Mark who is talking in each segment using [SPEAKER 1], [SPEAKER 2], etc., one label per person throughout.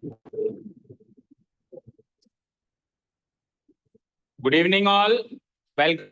[SPEAKER 1] Good evening, all. Welcome.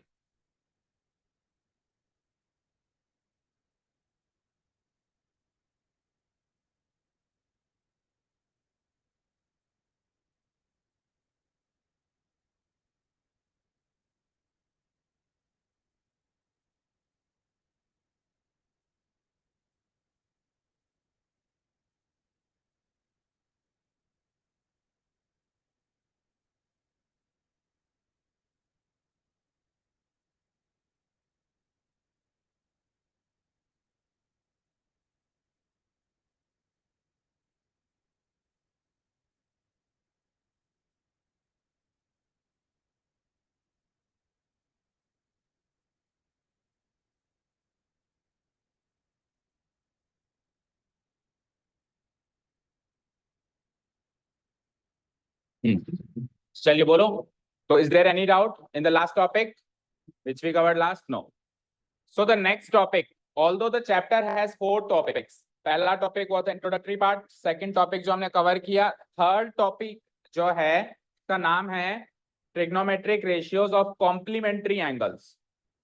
[SPEAKER 1] चलिए बोलो. So, is there any doubt in the last topic which we covered last? No. So the next topic, although the chapter has 4 topics, पहला topic was introductory part, second topic जो हमने cover किया, third topic जो है उसका नाम है trigonometric ratios of complementary angles.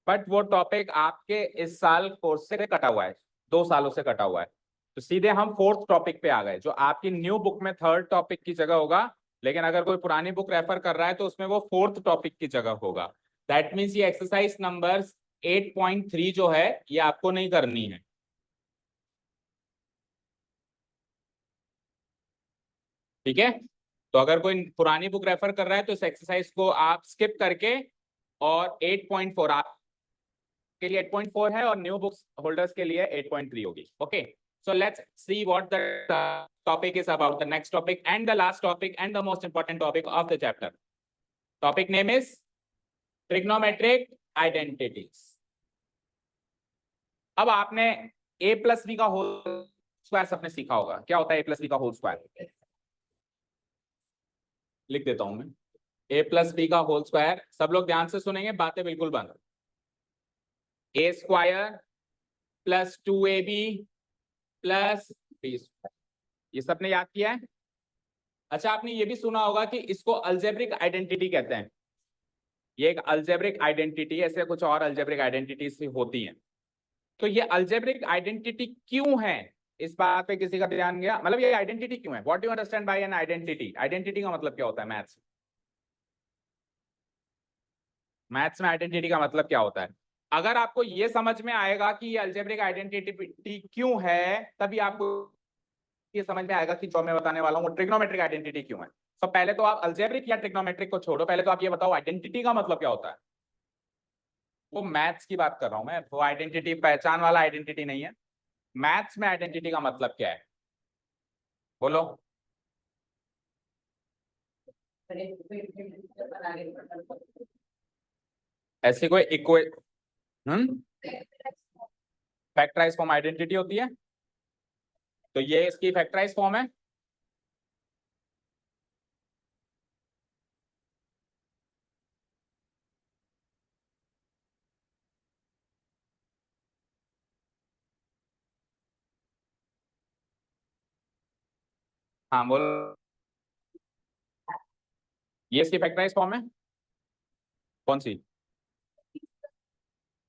[SPEAKER 1] But वो टॉपिक आपके इस साल कोर्स से कटा हुआ है, 2 सालों से कटा हुआ है. तो सीधे हम फोर्थ टॉपिक पे आ गए, जो आपकी न्यू बुक में थर्ड टॉपिक की जगह होगा, लेकिन अगर कोई पुरानी बुक रेफर कर रहा है तो उसमें वो फोर्थ टॉपिक की जगह होगा. दैट मीन्स ये एक्सरसाइज नंबर 8.3 जो है ये आपको नहीं करनी है. ठीक है. तो अगर कोई पुरानी बुक रेफर कर रहा है तो इस एक्सरसाइज को आप स्किप करके, और 8.4 आपके लिए 8.4 है और न्यू बुक्स होल्डर्स के लिए 8.3 होगी. Okay. So let's see what the topic is about. The next topic and the last topic and the most important topic of the chapter. Topic name is trigonometric identities. अब आपने a plus b का whole square सबने सीखा होगा. क्या होता है a plus b का होल स्क्वायर? लिख देता हूं मैं. a plus b का होल स्क्वायर, सब लोग ध्यान से सुनेंगे, बातें बिल्कुल बंद. a square plus 2ab plus b square. ये सबने याद किया है? अच्छा, आपने ये भी सुना होगा कि इसको अल्जेब्रिक आइडेंटिटी कहते हैं. ये एक अल्जेब्रिक आइडेंटिटी, ऐसे कुछ और अल्जेब्रिक आइडेंटिटीज होती हैं. तो ये अल्जेब्रिक आइडेंटिटी क्यों है, इस बात पे किसी का ध्यान गया? मतलब ये आइडेंटिटी क्यों है? What do you understand by an identity? Identity का मतलब क्या होता है मैथ्स? मैथ्स में आइडेंटिटी का मतलब क्या होता है? अगर आपको ये समझ में आएगा कि ये अल्जेब्रिक आइडेंटिटी क्यों है, तभी आपको ये समझ में आएगा कि जो मैं बताने वाला हूँ वो ट्रिग्नोमेट्रिक आइडेंटिटी क्यों है. तो पहले तो आप अल्जेब्रिक या ट्रिग्नोमेट्रिक को छोड़ो, पहले तो आप ये बताओ आइडेंटिटी का मतलब क्या होता है. वो मैथ्स की बात कर रहा हूं मैं, वो आइडेंटिटी पहचान वाला आइडेंटिटी नहीं है. मैथ्स में आइडेंटिटी का मतलब क्या है, बोलो. ऐसी कोई फैक्टराइज फॉर्म आइडेंटिटी होती है, तो ये इसकी फैक्टराइज फॉर्म है. हाँ बोलो. ये इसकी फैक्टराइज फॉर्म है. कौन सी?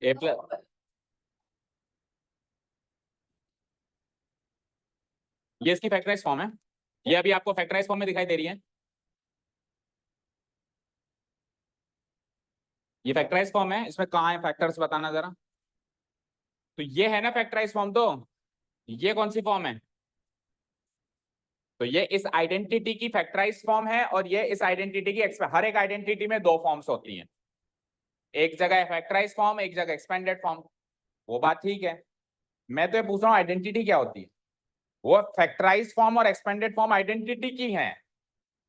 [SPEAKER 1] ए प्लस. ये इसकी फैक्टराइज फॉर्म है. ये अभी आपको फैक्टराइज फॉर्म में दिखाई दे रही है. ये फैक्टराइज फॉर्म है. इसमें कहाँ है फैक्टर्स, बताना जरा. तो ये है ना फैक्टराइज फॉर्म. तो ये कौन सी फॉर्म है? तो ये इस आइडेंटिटी की फैक्टराइज फॉर्म है, और ये इस आइडेंटिटी की हर एक आइडेंटिटी में 2 फॉर्म्स होती हैं. एक जगह फैक्टराइज फॉर्म, एक जगह एक्सपेंडेड फॉर्म. वो बात ठीक है. मैं तो ये पूछ रहा हूँ आइडेंटिटी क्या होती है. वो फैक्टराइज फॉर्म और एक्सपेंडेड फॉर्म आइडेंटिटी की है.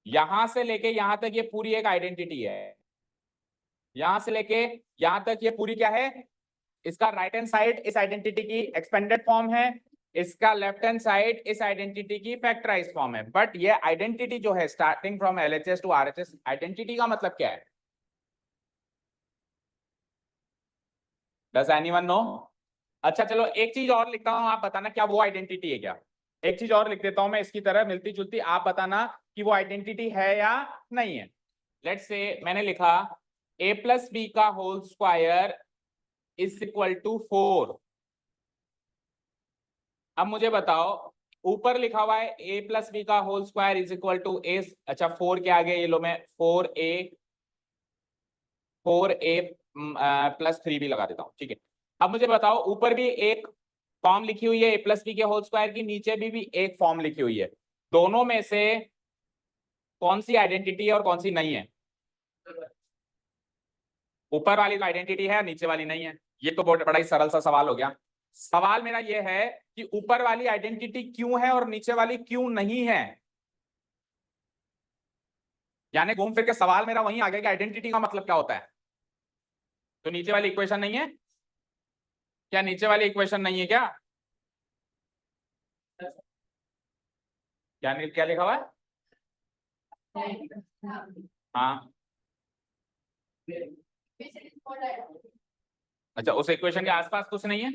[SPEAKER 1] यहां से लेके यहां तक ये पूरी एक आइडेंटिटी है. यहां से लेके यहां तक ये पूरी क्या है? इसका राइट हैंड साइड इस आइडेंटिटी की एक्सपेंडेड फॉर्म है, इसका लेफ्ट हैंड साइड इस आइडेंटिटी की फैक्टराइज फॉर्म है. बट ये आइडेंटिटी जो है starting from LHS to RHS, identity का मतलब क्या है? Does anyone know? अच्छा चलो एक चीज और लिखता हूं, आप बताना क्या वो आइडेंटिटी है क्या. एक चीज और लिख देता हूं मैं इसकी तरह मिलती जुलती, आप बताना कि वो आइडेंटिटी है या नहीं है। लेट्स से मैंने लिखा a प्लस बी का whole square is equal to 4। अब मुझे बताओ, ऊपर लिखा हुआ है a प्लस बी का whole square is equal to A, अच्छा 4 के आगे ये लो मैं 4a प्लस 3 भी लगा देता हूं, ठीक है। अब मुझे बताओ, ऊपर भी एक फॉर्म लिखी हुई है a प्लस बी के होल स्क्वायर की, नीचे भी एक फॉर्म लिखी हुई है, दोनों में से कौन सी आइडेंटिटी है और कौन सी नहीं है? ऊपर वाली तो आइडेंटिटी है, नीचे वाली नहीं है। ये तो बहुत बड़ा ही सरल सा सवाल हो गया। सवाल मेरा ये है कि ऊपर वाली आइडेंटिटी क्यों है और नीचे वाली क्यों नहीं है। यानी घूम फिर के सवाल मेरा वहीं आ गया कि आइडेंटिटी का मतलब क्या होता है। तो नीचे वाली इक्वेशन नहीं है क्या? नीचे वाली इक्वेशन नहीं है क्या? क्या लिखा हुआ है? हाँ, अच्छा उस इक्वेशन के आसपास कुछ नहीं है।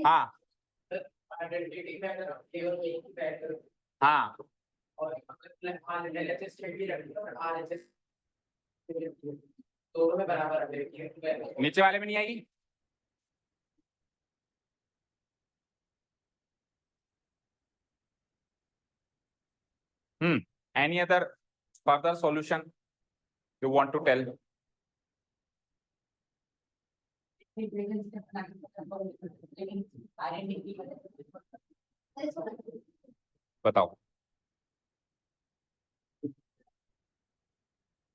[SPEAKER 1] हाँ हाँ, नीचे वाले में नहीं आएगी। Any other further solution you want to tell? बताओ,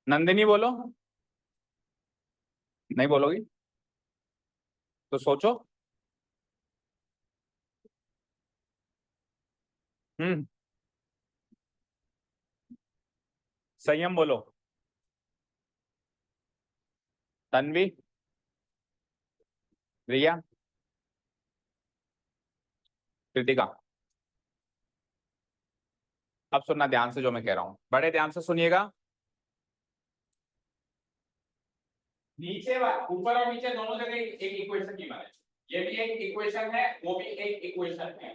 [SPEAKER 1] नंदिनी बोलो। नहीं बोलोगी तो सोचो। हम्म, संयम बोलो। तन्वी, रिया, कृतिका। अब सुनना ध्यान से जो मैं कह रहा हूं, बड़े ध्यान से सुनिएगा। नीचे ऊपर और नीचे दोनों जगह एक इक्वेशन की बने, ये भी एक इक्वेशन है, वो भी एक इक्वेशन है,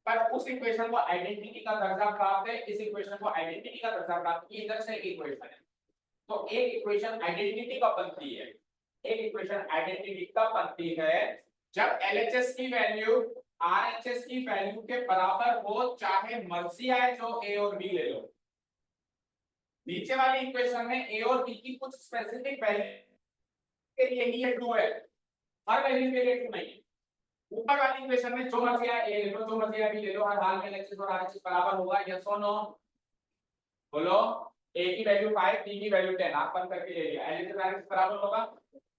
[SPEAKER 1] पर उस इक्वेशन को आइडेंटिटी का दर्जा प्राप्त है, इस इक्वेशन को आइडेंटिटी का दर्जा प्राप्त है, इधर से एक इक्वेशन है। तो एक इक्वेशन आइडेंटिटी कब बनती है? एक इक्वेशन आइडेंटिटी कब बनती है? जब एलएचएस की वैल्यू आरएचएस की वैल्यू के बराबर हो, चाहे मर्जी आए जो ए और बी ले लो। नीचे वाली इक्वेशन में ए और बी की कुछ स्पेसिफिक वैल्यू के लिए ही ये ट्रू है, हर वैल्यू के लिए ट्रू नहीं है। ऊपर वाली इक्वेशन में जो मर्जी आए ए ले लो, जो मर्जी आए बी ले लो, हर हाल में एलएचएस और आरएचएस बराबर होगा। यस और नो बोलो। ए की वैल्यू 5, बी की वैल्यू 10, आप बंद करके ले लिया, एलएचएस आरएचएस बराबर होगा।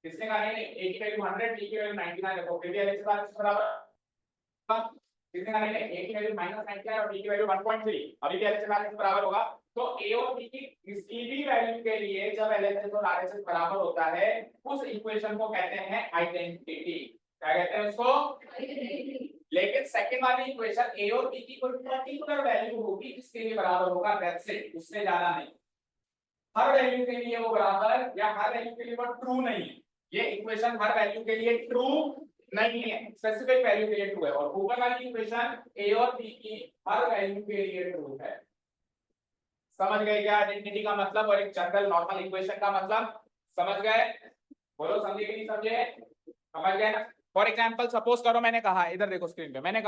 [SPEAKER 1] किसने कहा नहीं? ए की वैल्यू 100, बी की वैल्यू 99 है, तो फिर भी एलएचएस आरएचएस बराबर होगा। किसने कहा नहीं? ए की वैल्यू -99 और बी की वैल्यू 1.3, अभी भी एलएचएस आरएचएस बराबर होगा। तो ए और बी की किसी भी वैल्यू के लिए जब एलएचएस और आरएचएस बराबर होता है, उस इक्वेशन को कहते हैं आइडेंटिटी। क्या कहते हैं उसको? लेकिन सेकंड वाली इक्वेशन ए और बी की कोई पर्टिकुलर वैल्यू होगी जिसके लिए बराबर होगा, दैट्स इट, उससे ज्यादा नहीं। हर वैल्यू के लिए वो बराबर या हर वैल्यू के लिए वो ट्रू नहीं है। ये इक्वेशन हर वैल्यू के लिए ट्रू नहीं है, स्पेसिफिक वैल्यू के लिए ट्रू है। और ऊपर वाली इक्वेशन ए और बी की हर वैल्यू के लिए ट्रू है। समझ गए क्या आइडेंटिटी का मतलब और एक जनरल नॉर्मल इक्वेशन का मतलब? समझ गए? बोलो समझे कि नहीं समझे? समझ गए ना? फॉर एग्जाम्पल सपोज करो, मैंने कहा, इधर देखो स्क्रीन पे, मैंने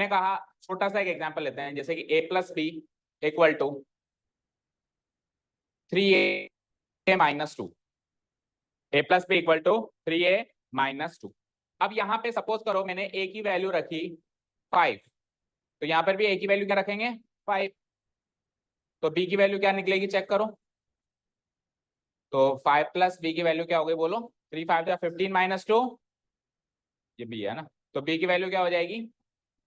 [SPEAKER 1] कहा छोटा सा एक एग्जांपल लेते हैं, जैसे कि a plus B equal to 3a minus 2, a plus B equal to 3a minus 2। अब यहाँ पे सपोज करो मैंने a की वैल्यू रखी 5, तो यहाँ पर भी a की वैल्यू क्या रखेंगे? 5। तो b की वैल्यू क्या निकलेगी चेक करो। तो 5 प्लस b की वैल्यू क्या हो गई बोलो? 3 5 या 15 माइनस 2, ये b है ना, तो b की वैल्यू क्या हो जाएगी?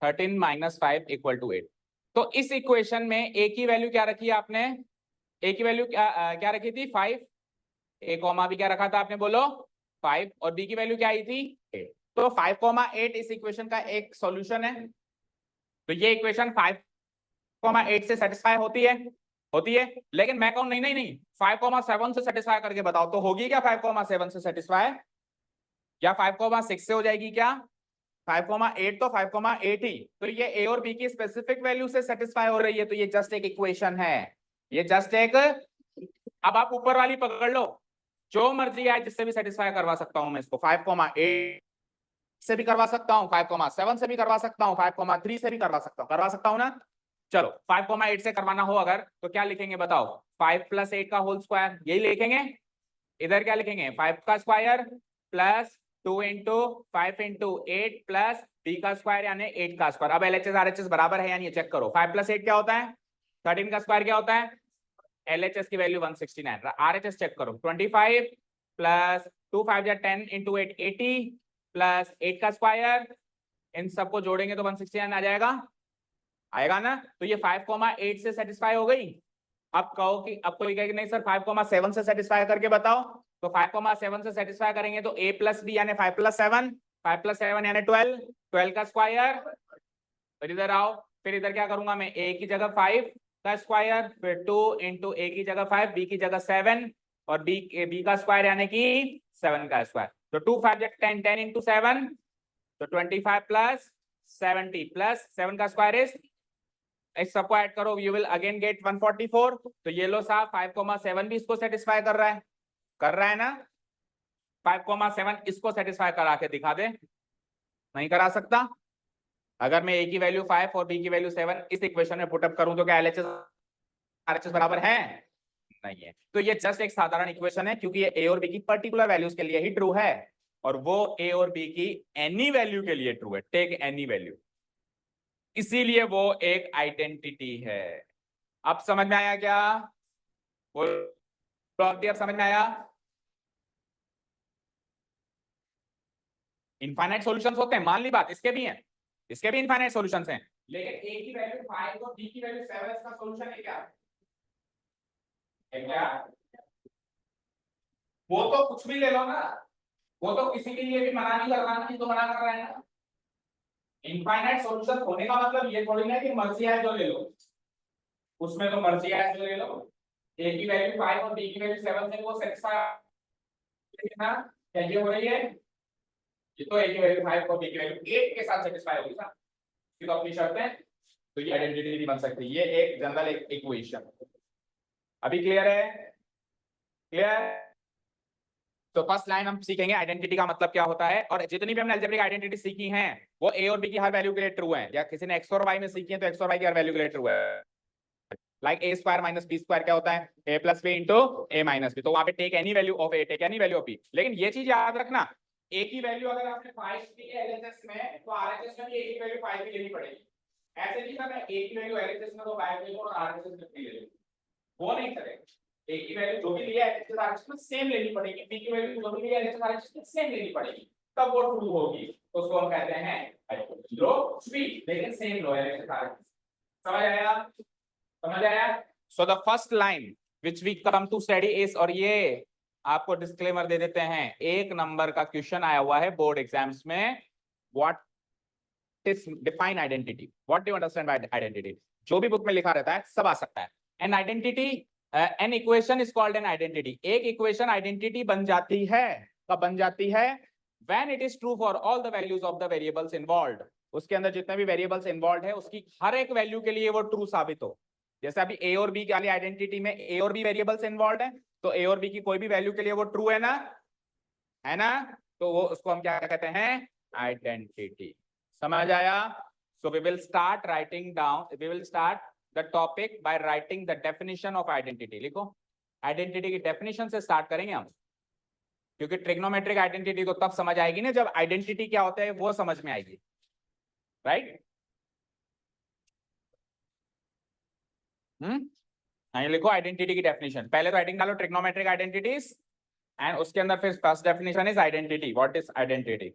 [SPEAKER 1] 13 माइनस 5 इक्वल टू 8। तो इस इक्वेशन में a की वैल्यू क्या रखी है आपने? a की वैल्यू क्या रखी थी? 5। ए कॉमा भी क्या रखा था आपने बोलो? 5। और बी की वैल्यू क्या आई थी? 8। तो 5,8 इस इक्वेशन का एक सॉल्यूशन है। तो ये इक्वेशन 5,8 से सेटिस्फाई होती है? होती है। लेकिन मैं कहूं नहीं नहीं नहीं, 5,7 से सेटिस्फाई करके बताओ, तो होगी क्या 5,7 से सेटिस्फाई? क्या 5,6 से हो जाएगी क्या? 5,8 तो 5,8 ही, तो ये ए और बी की स्पेसिफिक वैल्यू से सेटिस्फाई हो रही है, तो ये जस्ट एक इक्वेशन है, ये जस्ट एक। अब आप ऊपर वाली पकड़ लो, जो मर्जी है जिससे भी सेटिस्फाई करवा सकता हूं मैं इसको, 5,8 से भी करवा सकता हूँ, 5,7 से भी करवा सकता हूँ, 5,3 से भी करवा सकता हूँ ना। चलो 5,8 से करवाना हो अगर, तो क्या लिखेंगे बताओ? 5 + 8 का होल स्क्वायर, यही लिखेंगे। इधर क्या लिखेंगे? 5 का square plus 2 into 5 into 8 plus B का स्क्वायर यानी 8 का स्क्वायर। अब एलएचएस आरएचएस बराबर है यानी ये चेक करो, 5 + 8 क्या होता है? 13 का स्क्वायर क्या होता है? एलएचएस की वैल्यू 169, आरएचएस चेक करो 25 प्लस 2 5 या 10 इंटू 8 80 प्लस 8 का स्क्वायर, इन सबको जोड़ेंगे तो 169 आ जाएगा, आएगा ना। तो ये 5,8 से सेटिस्फाई हो गई। अब कहो कि अब कोई कहे कि नहीं सर 5,7 से सेटिस्फाई करके बताओ, तो 5,7 से सेटिस्फाई करेंगे तो a + b यानी 5 + 7, 5 + 7 यानी 12, 12 का स्क्वायर। फिर इधर आओ, फिर इधर क्या करूंगा मैं? a की जगह 5 का स्क्वायर, फिर 2 इंटू a की जगह 5, b की जगह 7 और b का स्क्वायर यानी कि 7 का स्क्वायर। तो 2 5 10, 10 इंटू 7 तो 25 प्लस 70 प्लस 7 का स्क्वायर इस सबको ऐड करो, यू विल अगेन गेट 144। तो ये लो साहब 5,7 भी इसको सेटिस्फाई कर रहा है ना। 5,7 इसको सेटिस्फाई करा के दिखा दे, नहीं करा सकता। अगर मैं a की वैल्यू 5 और b की वैल्यू 7 इस इक्वेशन में पुटअप करूं तो क्या एलएचएस आरएचएस बराबर है? नहीं है। तो ये जस्ट एक साधारण इक्वेशन है, क्योंकि ये a और b की पर्टिकुलर वैल्यूज के लिए ही ट्रू है, और वो a और b की एनी वैल्यू के लिए ट्रू है, टेक एनी वैल्यू, इसीलिए वो एक आइडेंटिटी है। अब समझ में आया क्या? अब समझ में आया? इनफाइनाइट सॉल्यूशंस होते हैं, मान ली बात, इसके भी हैं, इसके भी इनफाइनाइट सॉल्यूशंस हैं, लेकिन a की वैल्यू 5 और b की वैल्यू 7, इसका सॉल्यूशन है क्या? है क्या? वो तो कुछ भी ले लो ना, वो तो किसी के लिए भी मना नहीं कर रहा, नहीं तो मना कर रहा है ना। इनफाइनाइट सॉल्यूशन होने का मतलब ये थोड़ी ना कि मर्जी है जो ले लो, उसमें तो मर्जी है जो ले लो। a की वैल्यू 5 और b की वैल्यू 7 से वो सेटिस्फाई ना, क्या ये हो रही है? ये तो a की वैल्यू 5 और b की वैल्यू 8 के साथ सेटिस्फाई होगी ना, ये तो अपनी शर्त है, तो ये आइडेंटिटी नहीं बन सकती। ये एक जनरल इक्वेशन, अभी क्लियर है? क्लियर? तो फर्स्ट लाइन हम सीखेंगे आइडेंटिटी का मतलब क्या होता है, और जितनी भी हमने अलजेब्रिक आइडेंटिटी सीखी हैं वो ए और बी की हर वैल्यू के लिए ट्रू है, या किसी ने एक्स और वाई में सीखी है तो एक्स और वाई की हर वैल्यू के लिए ट्रू है। Like a square minus b square क्या होता है? a plus B into a minus B, तो वहां पे take any value of a, take any value of b। लेकिन ये चीज याद रखना, a की वैल्यू अगर आपने 5 दी है एलएचएस में, तो आरएचएस में भी a की वैल्यू 5 की लेनी पड़ेगी। ऐसे नहीं करना a की वैल्यू एलएचएस में तो 5 ले लो और आरएचएस में 3 ले लो, वो नहीं करेगा। a की वैल्यू जो भी लिया है एलएचएस आरएचएस में सेम लेनी पड़ेगी, b की वैल्यू जो भी लिया है एलएचएस आरएचएस में सेम लेनी पड़ेगी, तब वो ट्रू होगी, तो उसको हम कहते हैं लो कुछ भी लेकिन सेम लो एलएचएस आरएचएस। समझ आया? समझ आया? So the first line which we come to study is, और ये आपको डिस्क्लेमर दे देते हैं, एक नंबर का क्वेश्चन आया हुआ है बोर्ड एग्जाम्स में, what is define identity, what do you understand by identity. जो भी बुक में लिखा रहता है सब आ सकता है। An identity, an equation is called an identity, एक इक्वेशन आइडेंटिटी बन जाती है, कब बन जाती है? When it is true for all the values of the variables involved, उसके अंदर जितने भी वेरिएबल्स इन्वॉल्व है उसकी हर एक वैल्यू के लिए वो ट्रू साबित हो। जैसे अभी ए और बी वाली आइडेंटिटी में ए और बी वेरिएबल्स इन्वॉल्व है, तो ए और बी की कोई भी वैल्यू के लिए वो ट्रू है ना, है ना, तो वो उसको हम क्या कहते हैं? आइडेंटिटी। समझ आया? So we will start writing down, we will start the topic by writing the definition of identity. लिखो, आइडेंटिटी की डेफिनेशन से स्टार्ट करेंगे हम, क्योंकि ट्रिग्नोमेट्रिक आइडेंटिटी तो तब समझ आएगी ना जब आइडेंटिटी क्या होता है वो समझ में आएगी, राइट? लिखो आइडेंटिटी की डेफिनेशन, पहले तो राइटिंग डालो ट्रिग्नोमेट्रिक आइडेंटिटीज, एंड उसके अंदर फिर first definition is identity, what is identity.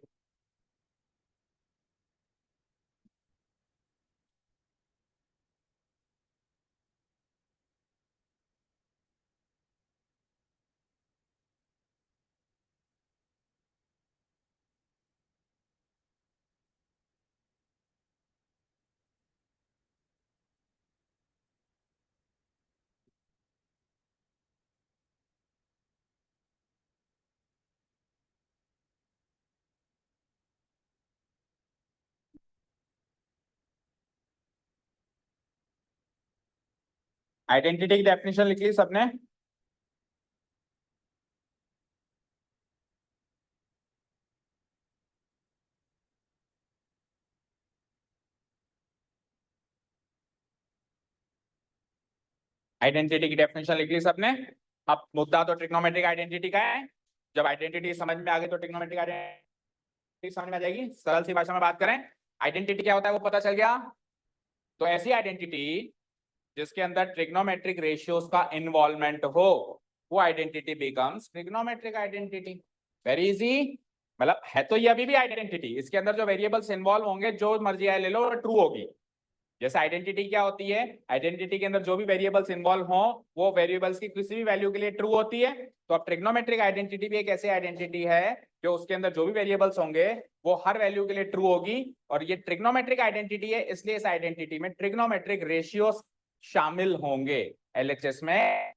[SPEAKER 1] Identity की डेफिनेशन लिख ली सबने? आइडेंटिटी की डेफिनेशन लिख ली सबने? अब मुद्दा तो ट्रिग्नोमेट्रिक आइडेंटिटी का है। जब आइडेंटिटी समझ में आ गई तो ट्रिग्नोमेट्रिक आइडेंटिटी समझ में आ जाएगी। सरल सी भाषा में बात करें, आइडेंटिटी क्या होता है वो पता चल गया। तो ऐसी आइडेंटिटी जिसके अंदर ट्रिग्नोमेट्रिक रेशियोज का इन्वॉल्वमेंट हो, वो identity becomes trigonometric identity. Very easy. मतलब है तो ये अभी भी आइडेंटिटी, इसके अंदर जो वेरिएबल्स इन्वॉल्व होंगे, जो मर्जी आए ले लो, ट्रू होगी। जैसे आइडेंटिटी क्या होती है, आइडेंटिटी के अंदर जो भी वेरिएबल्स इन्वॉल्व हो, वो वेरिएबल्स की किसी भी वैल्यू के लिए ट्रू होती है। तो अब ट्रिग्नोमेट्रिक आइडेंटिटी भी एक ऐसी आइडेंटिटी है जो उसके अंदर जो भी वेरिएबल्स होंगे वो हर वैल्यू के लिए ट्रू होगी। और ये ट्रिग्नोमेट्रिक आइडेंटिटी है, इसलिए इस आइडेंटिटी में ट्रिग्नोमेट्रिक रेशियोज शामिल होंगे, एलएचएस में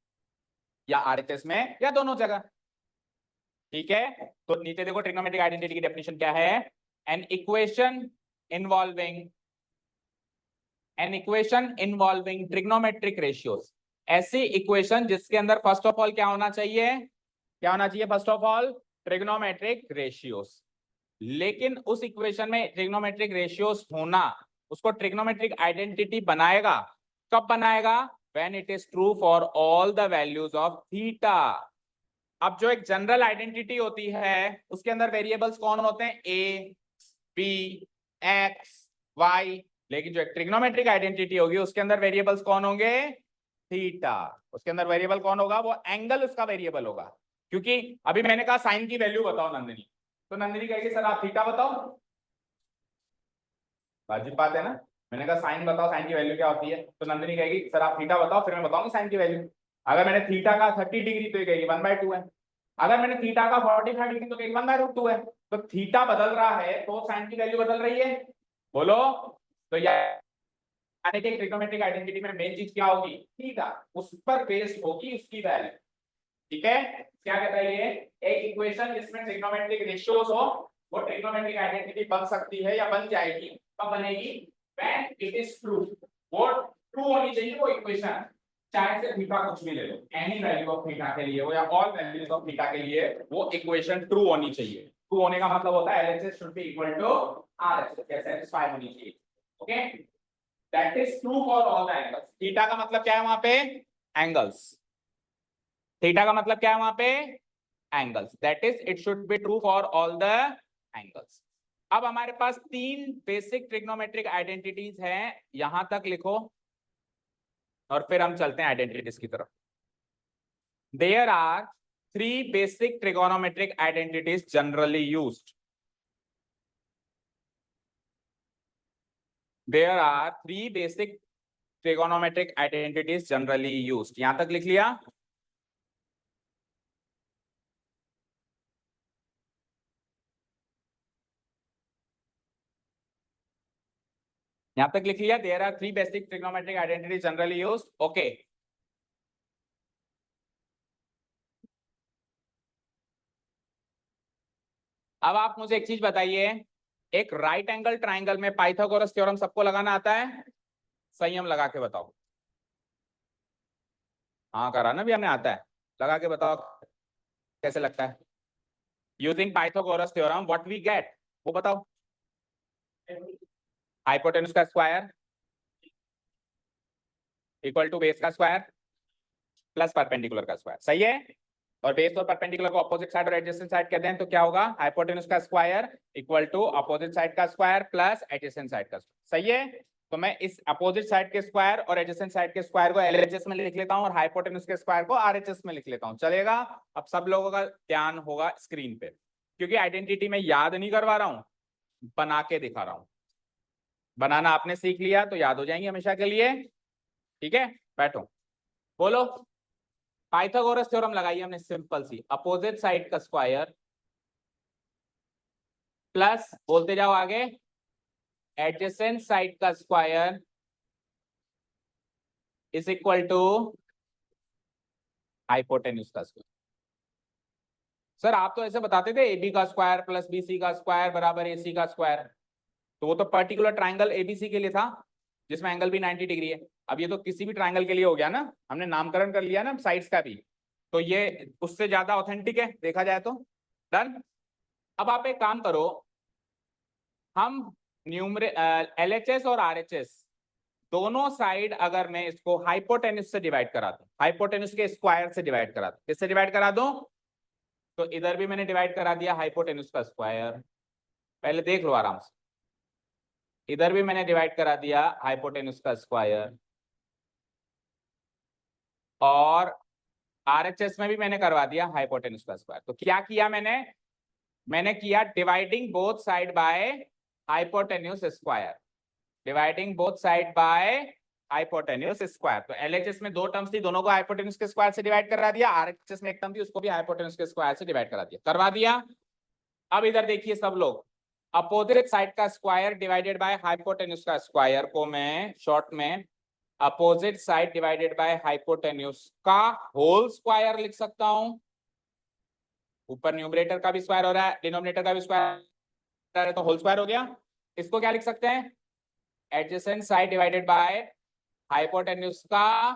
[SPEAKER 1] या आरएचएस में या दोनों जगह। ठीक है, तो नीचे देखो ट्रिग्नोमेट्रिक आइडेंटिटी की डेफिनेशन क्या है। An equation involving trigonometric ratios, ऐसी इक्वेशन जिसके अंदर फर्स्ट ऑफ ऑल क्या होना चाहिए, क्या होना चाहिए first of all, trigonometric ratios. लेकिन उस इक्वेशन में ट्रिग्नोमेट्रिक रेशियोज होना उसको ट्रिग्नोमेट्रिक आइडेंटिटी बनाएगा। कब बनाएगा? When it is true for all the values of theta. अब जो एक जनरल आइडेंटिटी होती है उसके अंदर वेरिएबल्स कौन होते हैं, ए, बी, एक्स, वाई। लेकिन जो एक ट्रिग्नोमेट्रिक आइडेंटिटी होगी उसके अंदर वेरिएबल्स कौन होंगे, थीटा। उसके अंदर वेरिएबल कौन होगा, वो एंगल उसका वेरिएबल होगा। क्योंकि अभी मैंने कहा साइन की वैल्यू बताओ नंदिनी, तो नंदिनी कहेगी सर आप थीटा बताओ। वाजिब बात है ना। मैंने कहा साइन बताओ, साइन की वैल्यू क्या होती है, तो नंदिनी कहेगी सर आप थीटा बताओ, फिर मैं बताऊंगी साइन की वैल्यू। अगर मैंने थीटा का 30 डिग्री तो ये कहेगी 1/2 है। अगर मैंने थीटा का 45 डिग्री तो कहेगी 1/√2 है। तो थीटा बदल रहा है तो साइन की वैल्यू बदल रही है। बोलो। तो यानी कि ट्रिग्नोमेट्रिक आइडेंटिटी में मेन चीज क्या होगी, थीटा, उस पर बेस्ड होगी उसकी वैल्यू। ठीक है, क्या कहता है ये, एक इक्वेशन जिसमें ट्रिग्नोमेट्रिक रेशियोज हो, वो ट्रिग्नोमेट्रिक आइडेंटिटी बन सकती है या बन जाएगी। कब बनेगी, व्हेन इट इज ट्रू। वो ट्रू होनी चाहिए वो इक्वेशन, चाहे से थीटा कुछ भी ले लो, एनी वैल्यू ऑफ थीटा के लिए हो या ऑल वैल्यूज ऑफ थीटा के लिए, वो इक्वेशन ट्रू होनी चाहिए। ट्रू होने का मतलब होता है LHS should be equal to RHS, या सैटिस्फाई होनी चाहिए। Okay, that is true for all the angles. Theta का मतलब क्या है वहां पे, एंगल्स। थीटा का मतलब क्या है वहां पे, angles. That is it should be true for all the angles. अब हमारे पास तीन बेसिक ट्रिग्नोमेट्रिक आइडेंटिटीज हैं, यहां तक लिखो और फिर हम चलते हैं आइडेंटिटीज की तरफ। There are three basic trigonometric identities generally used. There are three basic trigonometric identities generally used, यहां तक लिख लिया। यहां तक लिख लिया, there are three basic trigonometric identities generally used. Okay, अब आप मुझे एक चीज बताइए, एक राइट एंगल ट्राइंगल में पाइथागोरस थ्योरम सबको लगाना आता है? संयम लगा के बताओ। हाँ करा ना भी हमने, आता है, लगा के बताओ कैसे लगता है। Using Pythagoras theorem what we get, वो बताओ। हाइपोटेन्यूज का स्क्वायर इक्वल टू बेस का स्क्वायर प्लस परपेंडिकुलर का स्क्वायर, सही है। और बेस और परपेंडिकुलर को अपोजिट साइड और एडजेसेंट साइड कहते हैं, तो क्या होगा, हाइपोटेन्यूज का square equal to opposite side का स्क्वायर प्लस एडजेसेंट साइड का स्क्वायर, सही है। तो मैं इस अपोजिट साइड के स्क्वायर और एडजेसेंट साइड के स्क्वायर को एलएचएस में लिख लेता हूं और हाइपोटेन्यूज के स्क्वायर को आरएचएस में लिख लेता हूं, चलेगा। अब सब लोगों का ध्यान होगा स्क्रीन पे, क्योंकि आइडेंटिटी में याद नहीं करवा रहा हूं, बना के दिखा रहा हूं। बनाना आपने सीख लिया तो याद हो जाएंगे हमेशा के लिए। ठीक है, बैठो, बोलो। पाइथागोरस थ्योरम लगाई हमने, सिंपल सी, अपोजिट साइड का स्क्वायर प्लस, बोलते जाओ आगे, एडजेसेंट साइड का square is equal to hypotenuse का स्क्वायर। सर आप तो ऐसे बताते थे एबी का स्क्वायर प्लस बीसी का स्क्वायर बराबर एसी का स्क्वायर, तो वो तो पर्टिकुलर ट्राइंगल एबीसी के लिए था। जिसमें एंगल भी 90 डिग्री है। अब ये तो किसी भी ट्राइंगल के लिए हो गया ना, हमने नामकरण कर लिया ना साइड्स का भी, तो ये उससे ज्यादा ऑथेंटिक है देखा जाए तो। डन। अब आप एक काम करो, हम न्यूमरे LHS और RHS दोनों साइड अगर मैं इसको हाइपोटेन्यूज से डिवाइड करा दूं, हाइपोटेन्यूज के स्क्वायर से डिवाइड करा दूं, किससे डिवाइड करा दूं? तो इधर भी मैंने डिवाइड करा दिया हाइपोटेन्यूज का स्क्वायर, पहले देख लो आराम से। इधर भी मैंने डिवाइड करा दिया हाइपोटेन्यूज का स्क्वायर, और RHS में भी मैंने करवा दिया हाइपोटेन्यूज का स्क्वायर। तो क्या किया मैंने किया dividing both side by hypotenuse square, dividing both side by hypotenuse square. तो LHS में दो टर्म्स थी, दोनों को हाइपोटेन्यूज के स्क्वायर से डिवाइड करा दिया, RHS में एक टर्म थी उसको भी हाइपोटेन्यूज के स्क्वायर से डिवाइड करा दिया, करवा दिया। अब इधर देखिए सब लोग, अपोजिट साइड का स्क्वायर डिवाइडेड बाय हाइपोटेन्यूज का स्क्वायर को मैं शॉर्ट में opposite side divided by hypotenuse का होल स्क्वायर लिख सकता हूं। ऊपर न्यूमरेटर का भी स्क्वायर हो रहा है, डिनोमिनेटर का भी स्क्वायर है, तो होल स्क्वायर हो गया। इसको क्या लिख सकते हैं? Adjacent side divided by hypotenuse का,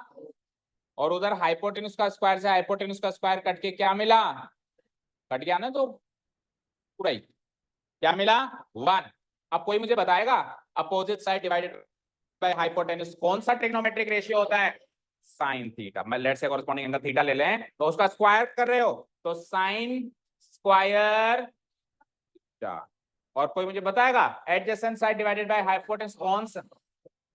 [SPEAKER 1] और उधर हाइपोटेन्यूज का स्क्वायर से हाइपोटेन्यूज का स्क्वायर कट के क्या मिला? कट गया ना तो पूरा ही, क्या मिला? 1। अब कोई मुझे बताएगा opposite side divided by hypotenuse कौन सा ट्रिग्नोमेट्रिक रेशियो होता है? Sine theta. मैं लेट से कॉरेस्पॉन्डिंग एंगल थीटा ले लें तो उसका स्क्वायर कर रहे हो तो साइन स्क्वायर थीटा। और कोई मुझे बताएगा adjacent side divided by hypotenuse कौन सा?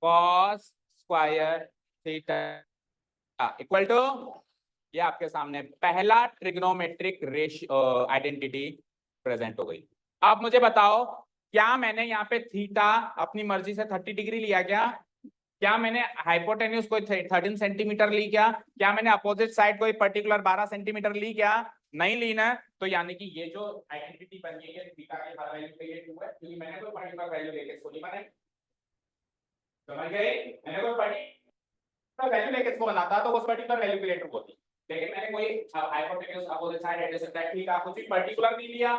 [SPEAKER 1] Cos square theta equal to, ये आपके सामने पहला ट्रिग्नोमेट्रिक रेशियो आइडेंटिटी प्रेजेंट हो गई। अब मुझे बताओ, क्या मैंने यहाँ पे थीटा अपनी मर्जी से 30 डिग्री लिया क्या मैंने हाइपोटेन्यूज को 13 सेंटीमीटर ली क्या मैंने अपोजिट साइड को पर्टिकुलर 12 सेंटीमीटर ली नहीं ली ना। तो यानी कि ये जो आइडेंटिटी बन गई है थीटा के हर वैल्यू के लिए ट्रू है, क्योंकि मैंने कोई पर्टिकुलर वैल्यू लेके इसको नहीं बनाई। समझ गए? मैंने कोई पर्टिकुलर वैल्यू लेके इसको बनाता तो उस पर्टिकुलर वैल्यू के लिए ट्रू होती, लेकिन मैंने कोई hypotenuse opposite side adjacent side theta कुछ भी पर्टिकुलर नहीं लिया,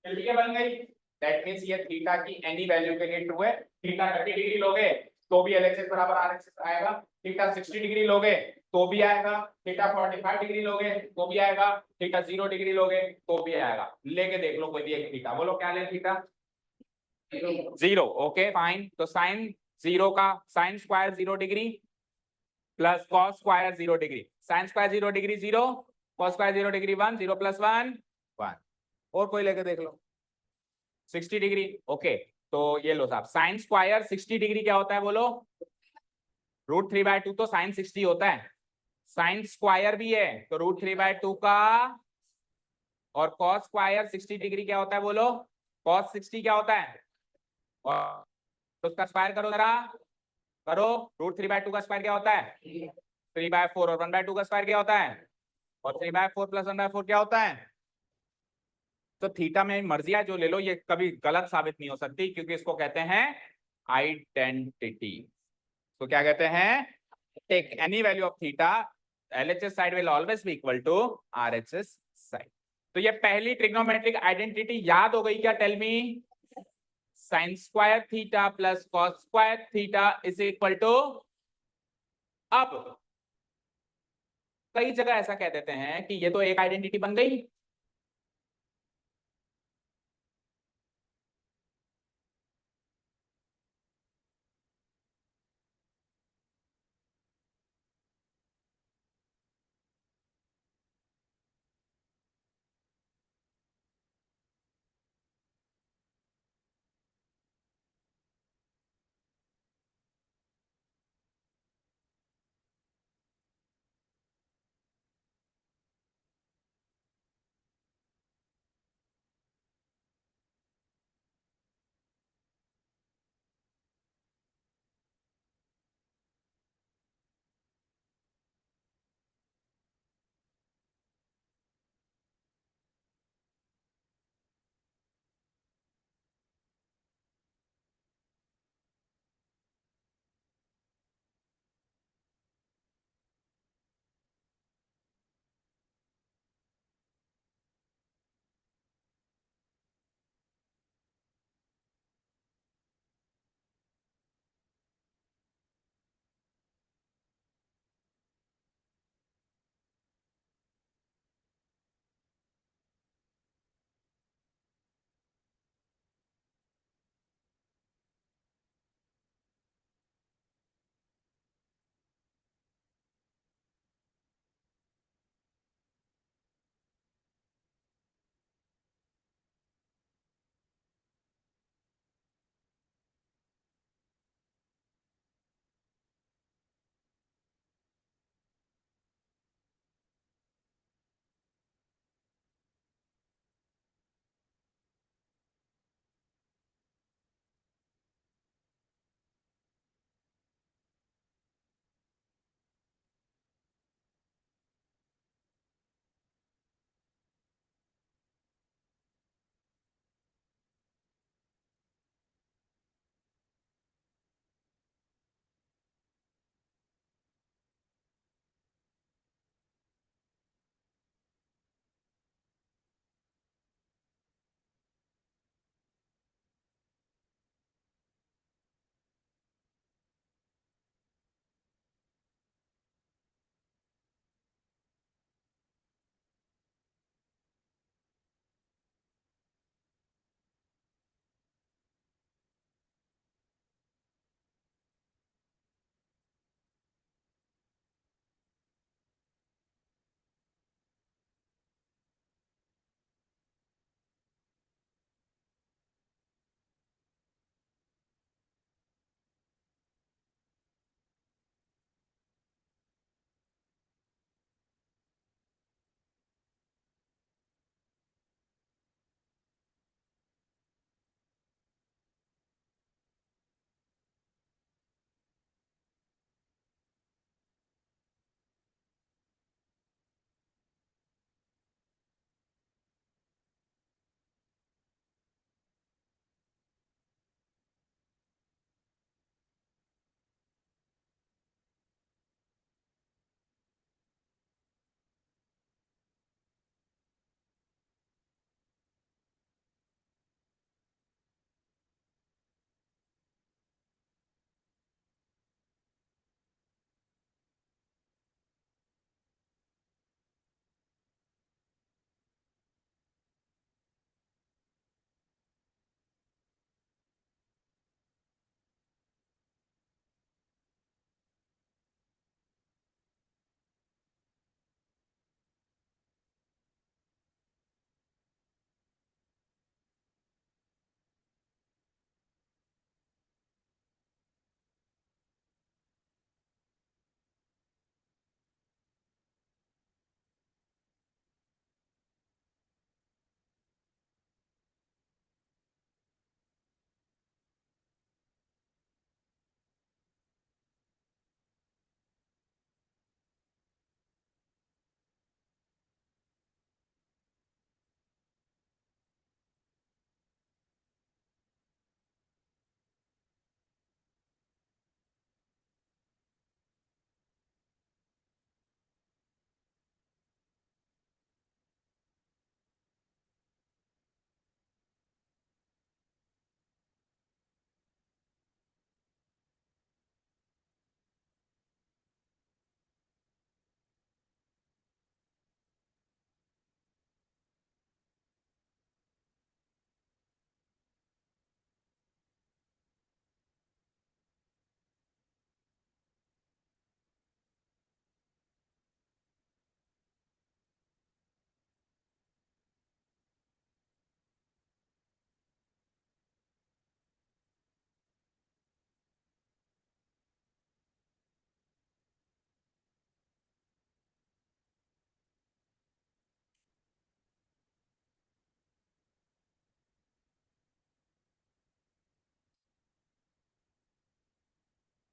[SPEAKER 1] ठीक है, बन गई। दैट मींस ये थीटा की एनी वैल्यू के लिए ट्रू है। थीटा 30 डिग्री लोगे तो भी LHS बराबर RHS आएगा, थीटा 60 डिग्री लोगे तो भी आएगा, थीटा 45 डिग्री लोगे तो भी आएगा, थीटा 0 डिग्री लोगे तो भी आएगा। लेके देख लो कोई भी एक थीटा, बोलो क्या ले थीटा? 0। Okay fine. तो साइन 0 का sine square 0 degree plus cos square 0 degree, sine square 0 degree 0, cos square 0 degree 1, 0 plus 1 1। और कोई लेके देख लो 60 डिग्री। ओके, तो ये लो साहब, साइन स्क्वायर 60 डिग्री क्या होता है बोलो? √3/2 तो साइन 60 होता है, साइन स्क्वायर भी है तो √3/2 का, और कॉस स्क्वायर 60 डिग्री क्या होता है बोलो? कॉस 60 क्या होता है? और तो उसका स्क्वायर करो जरा, करो। √3/2 का स्क्वायर क्या होता है? 3/4। और 1/2 का स्क्वायर क्या होता है? और 3/4 प्लस 1/4 क्या होता है? तो थीटा में मर्जी है जो ले लो, ये कभी गलत साबित नहीं हो सकती, क्योंकि इसको कहते हैं आइडेंटिटी। तो क्या कहते हैं? Take any value of theta, LHS side will always be equal to RHS side. तो ये पहली ट्रिग्नोमेट्रिक आइडेंटिटी याद हो गई क्या? Tell me. Sine square theta plus cos square theta is equal to, अब कई जगह ऐसा कह देते हैं कि ये तो एक आइडेंटिटी बन गई,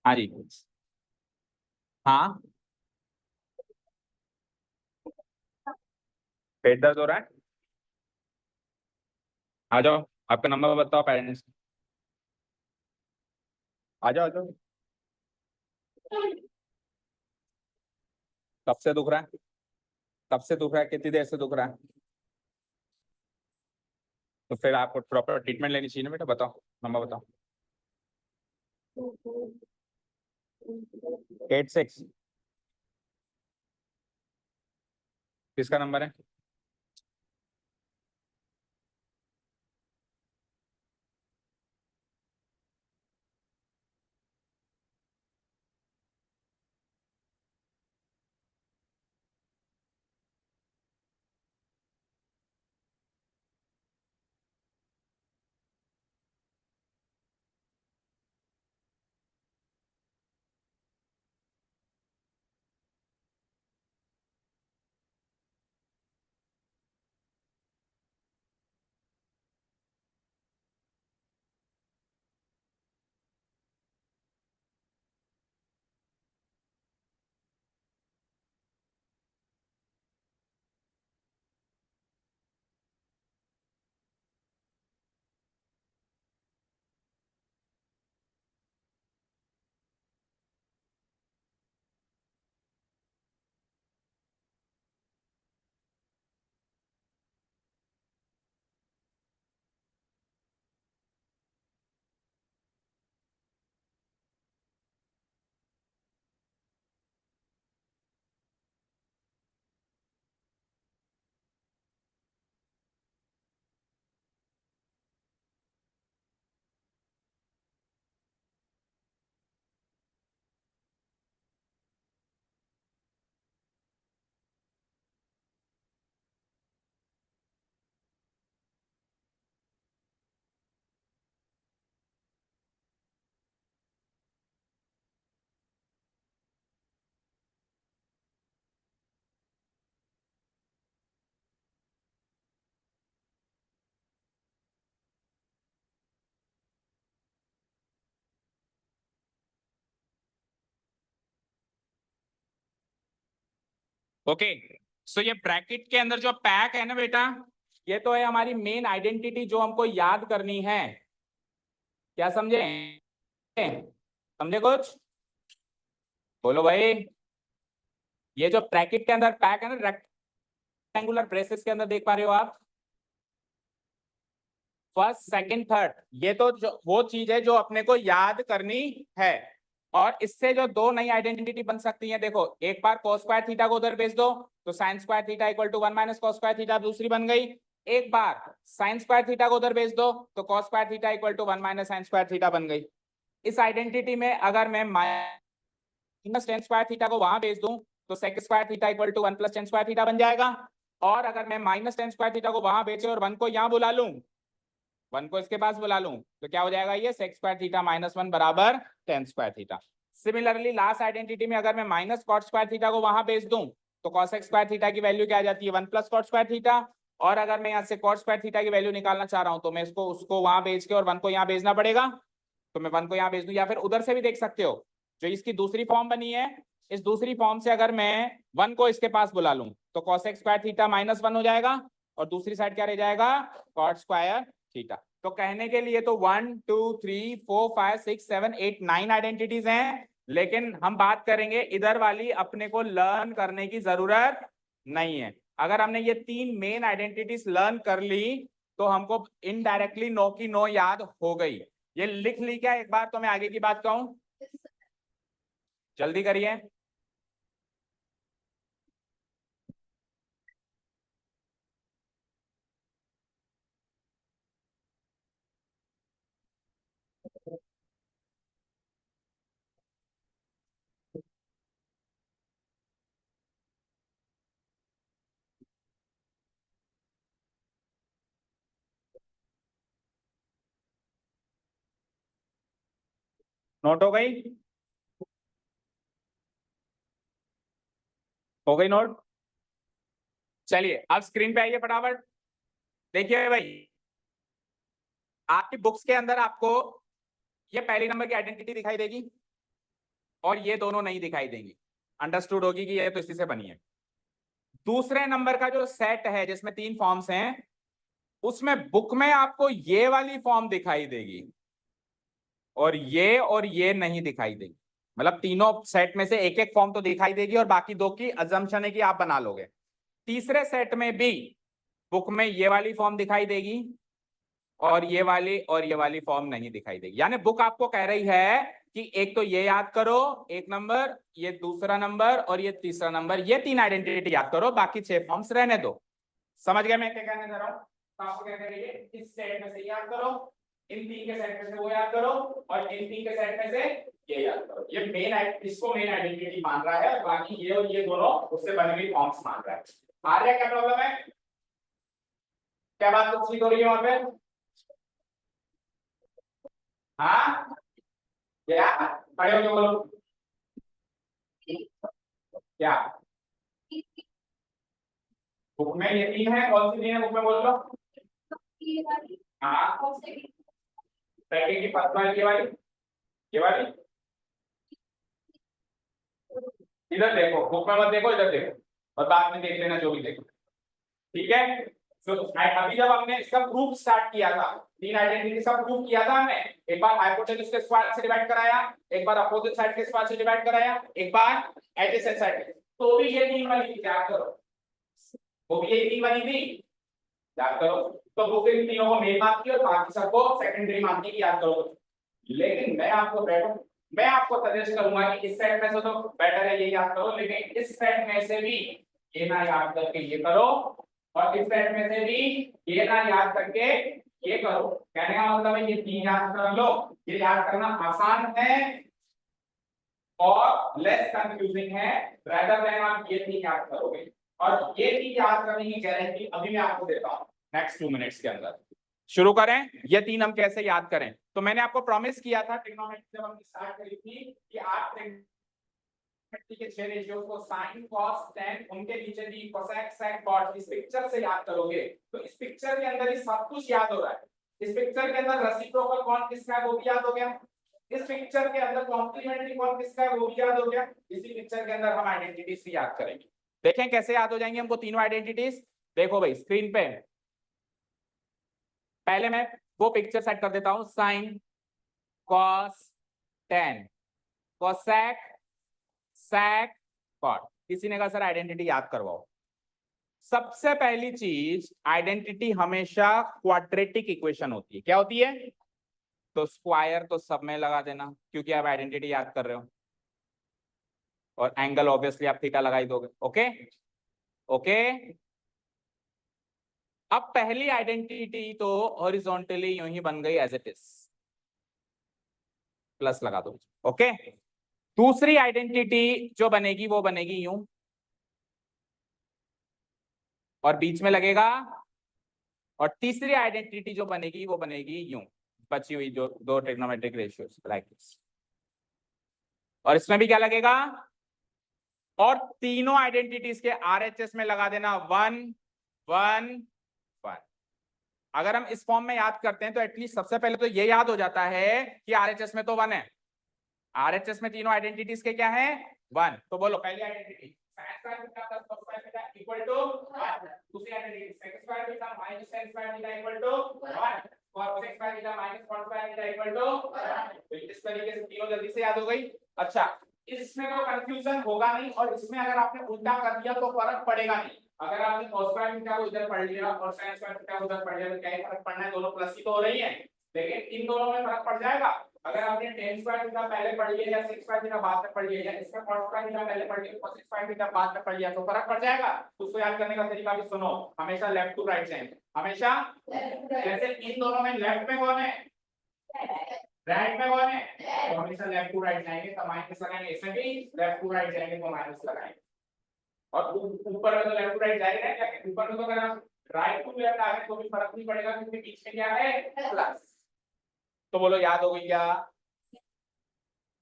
[SPEAKER 1] हाँ जी। हाँ, पेट दर्द हो रहा है, आ जाओ, आपका नंबर बताओ पेरेंट्स। आ जाओ, आ जाओ। कब से दुख रहा है? कब से दुख रहा है, कितनी देर से दुख रहा है? तो फिर आपको प्रॉपर ट्रीटमेंट लेनी चाहिए ना बेटा, बताओ नंबर बताओ। 86। किसका नंबर है? ओके, सो ये ब्रैकेट के अंदर जो पैक है ना बेटा, ये तो है हमारी मेन आइडेंटिटी जो हमको याद करनी है। क्या समझे? समझे कुछ? बोलो भाई। ये जो ब्रैकेट के अंदर पैक है ना, रेक्टेंगुलर ब्रेसेस के अंदर देख पा रहे हो आप, फर्स्ट सेकंड थर्ड, ये तो जो वो चीज है जो अपने को याद करनी है। और इससे जो दो नई आइडेंटिटी बन सकती है, देखो एक बार cos स्क्वायर थीटा को उधर भेज दो तो sin square theta equal to 1 minus cos square theta, दूसरी बन गई। एक बार sin स्क्वायर थीटा को उधर भेज दो तो cos square theta equal to 1 minus sin square theta बन गई। इस आइडेंटिटी में अगर मैं माइनस टेन स्क्वायर थीटा को वहां भेज दूं तो sec square theta equal to 1 plus tan square theta बन जाएगा। और अगर मैं माइनस टेन स्क्वायर थीटा को वहां भेजे और 1 को यहां बुला लूं, 1 को इसके पास बुला लूं, तो क्या हो जाएगा, ये sec स्क्वायर थीटा माइनस 1 बराबर ten square theta. Similarly last identity में अगर मैं माइनस कॉट स्क्वायर थीटा को वहां भेज दूं तो cosec स्क्वायर थीटा की वैल्यू क्या आ जाती है, 1 प्लस कॉट स्क्वायर थीटा। और अगर मैं यहाँ से कॉट स्क्वायर थीटा की वैल्यू निकालना चाह रहा हूं तो मैं इसको उसको वहां भेज के और 1 को यहाँ भेजना पड़ेगा। तो मैं 1 को यहाँ भेज दूं, या फिर उधर से भी देख सकते हो, जो इसकी दूसरी फॉर्म बनी है, इस दूसरी फॉर्म से अगर मैं 1 को इसके पास बुला लूं तो cosec स्क्वायर थीटा माइनस 1 हो जाएगा और दूसरी साइड क्या रह जाएगा, कॉट स्क्वायर थीटा। तो कहने के लिए तो 1 2 3 4 5 6 7 8 9 आइडेंटिटीज हैं, लेकिन हम बात करेंगे इधर वाली अपने को लर्न करने की जरूरत नहीं है। अगर हमने ये तीन मेन आइडेंटिटीज लर्न कर ली तो हमको इनडायरेक्टली नो की नो याद हो गई। ये लिख ली क्या एक बार, तो मैं आगे की बात कहूं, जल्दी करिए। नोट हो गई? हो गई नोट? चलिए अब स्क्रीन पे आइए फटाफट। देखिए भाई, आपकी बुक्स के अंदर आपको ये पहली नंबर की आइडेंटिटी दिखाई देगी, और ये दोनों नहीं दिखाई देंगी। अंडरस्टूड होगी कि ये तो इसी से बनी है। दूसरे नंबर का जो सेट है जिसमें 3 फॉर्म्स हैं, उसमें बुक में आपको ये वाली फॉर्म दिखाई देगी और ये नहीं दिखाई देगी। मतलब तीनों सेट में से एक एक फॉर्म तो दिखाई देगी और बाकी 2 की अजम्पशन है कि आप बना लोगे। तीसरे सेट में भी बुक में ये वाली फॉर्म दिखाई देगी और ये वाली फॉर्म नहीं दिखाई देगी। यानी बुक आपको कह रही है कि एक तो ये याद करो, एक नंबर, ये दूसरा नंबर और ये तीसरा नंबर, ये 3 आइडेंटिटी याद करो, बाकी 6 फॉर्म्स रहने दो। समझ गए मैं क्या कहने जा रहा हूं? तो आपको क्या करेंगे, इस सेट में से याद करो, इन 3 के सेट में से वो याद करो और इन 3 के सेट में से ये याद करो। ये इसको मेन आइडेंटिटी मान रहा है, बाकी ये और ये दोनों उससे बनी हुई फॉर्म्स मान रहा है। आ रहा है क्या प्रॉब्लम है? क्या बात कुछ ठीक हो रही है वहां पे? हाँ क्या खड़े होके बोलो क्या? बुक में ये 3 है, कौन सी 3 है बुक में बोल लो? हाँ सेकंड की फर्स्ट वाली, ये वाली इधर देखो, बुक में मत देखो, इधर देखो और बाद में देख लेना जो भी देखो। ठीक है? तो अभी जब हमने इसका प्रूफ स्टार्ट किया था, 3 आइडेंटिटी का प्रूफ किया था हमने, एक बार हाइपोटेन्यूज के स्क्वायर से डिवाइड कराया, एक बार अपोजिट साइड के स्क्वायर से डिवाइड कराया, एक बार एडजेसेंट साइड के, तो भी ये 3 बनी थी, याद करो। वो भी ये 3 बनी थी, याद करो। तो बुक इन तीनों को मेन मान की और बाकी सबको सेकेंडरी मान की, याद करो। लेकिन मैं आपको सजेस्ट करूंगा कि इस सेट में से तो बेटर है ये याद करो, लेकिन इस सेट में से भी ये ना याद करके ये करो और इस सेट में से भी ये ना याद करके ये करो। कहने का मतलब है ये 3 याद कर लो, ये याद करना आसान है और लेस कंफ्यूजिंग है, रेदर देन आप ये 3 याद करोगे। और ये 3 याद करने की गारंटी अभी मैं आपको देता हूं नेक्स्ट 2 मिनट्स के अंदर। शुरू करें, ये 3 हम कैसे याद करें। तो मैंने आपको प्रॉमिस किया था ट्रिग्नोमेट्री जब हमने स्टार्ट करी थी कि आप ट्रिग्नोमेट्री के 6 रेशियोज को sin cos tan उनके नीचे दी cosec sec cot इस पिक्चर से याद करोगे। तो इस पिक्चर के अंदर ही सब कुछ याद हो रहा है। इस पिक्चर के अंदर रेसिप्रोकल कौन किसका है वो भी याद हो गया, इस पिक्चर के अंदर कॉम्प्लीमेंट्री कौन किसका है वो भी याद हो गया, इसी पिक्चर के अंदर हम आइडेंटिटीज भी याद करेंगे। देखें कैसे याद हो जाएंगे हमको तीनों आइडेंटिटीज। देखो भाई स्क्रीन पे पहले मैं वो पिक्चर सेट कर देता हूं, sin cos tan cosec sec cot। किसी ने कहा सर आइडेंटिटी याद करवाओ। सबसे पहली चीज, आइडेंटिटी हमेशा क्वाड्रेटिक इक्वेशन होती है। क्या होती है? तो स्क्वायर तो सब में लगा देना क्योंकि आप आइडेंटिटी याद कर रहे हो, और एंगल ऑब्वियसली आप थीटा लगा ही दोगे। Okay okay. अब पहली आइडेंटिटी तो हॉरिजॉन्टली यूं ही बन गई एज इट इज, प्लस लगा दो। ओके। दूसरी आइडेंटिटी जो बनेगी वो बनेगी यूं और बीच में लगेगा, और तीसरी आइडेंटिटी जो बनेगी वो बनेगी यूं, बची हुई जो 2 ट्रिग्नोमेट्रिक रेशियोज लाइक दिस। और इसमें भी क्या लगेगा, और तीनों आइडेंटिटीज के आरएचएस में लगा देना 1 1 1। अगर हम इस फॉर्म में याद करते हैं तो एटलीस्ट सबसे पहले तो ये याद हो जाता है कि आरएचएस में तो 1 है। आरएचएस में तीनों आइडेंटिटीज के क्या है? 1। तो बोलो पहली आइडेंटिटी इक्वल टू 1, दूसरी identity sec square theta minus tan square theta equal to 1, cos square theta minus cos square theta equal to 1। तो इस तरीके से तीनों जल्दी से याद हो गई। अच्छा, इसमें तो कंफ्यूजन होगा नहीं, और इसमें अगर आपने उल्टा कर दिया तो फर्क पड़ेगा नहीं। अगर आपने cos स्क्वायर थीटा को इधर पढ़ लिया और sin स्क्वायर थीटा को उधर पढ़ लिया तो क्या ही फर्क पड़ना है, दोनों प्लस ही तो हो रही है। लेकिन इन दोनों में फर्क पड़ जाएगा। अगर आपने tan स्क्वायर थीटा पहले पढ़ लिया या sec स्क्वायर थीटा बाद में पढ़ लिया, या इसमें cos स्क्वायर थीटा पहले पढ़ लिया cos स्क्वायर थीटा बाद में पढ़ लिया, तो फर्क पड़ जाएगा। तो उसको याद करने का तरीका भी सुनो, हमेशा लेफ्ट टू राइट जाएंगे, हमेशा। जैसे इन दोनों में लेफ्ट में कौन है, राइट में कौन है, तो हमेशा लेफ्ट टू राइट जाएंगे, तो माइनस लगाएंगे। इसमें भी लेफ्ट टू राइट जाएंगे तो माइनस लगाएंगे। और ऊपर में तो लेफ्ट टू राइट जाएंगे, ऊपर में तो अगर हम राइट टू लेफ्ट आ गए तो भी फर्क नहीं पड़ेगा क्योंकि बीच में क्या है, प्लस। तो बोलो याद हो गई क्या?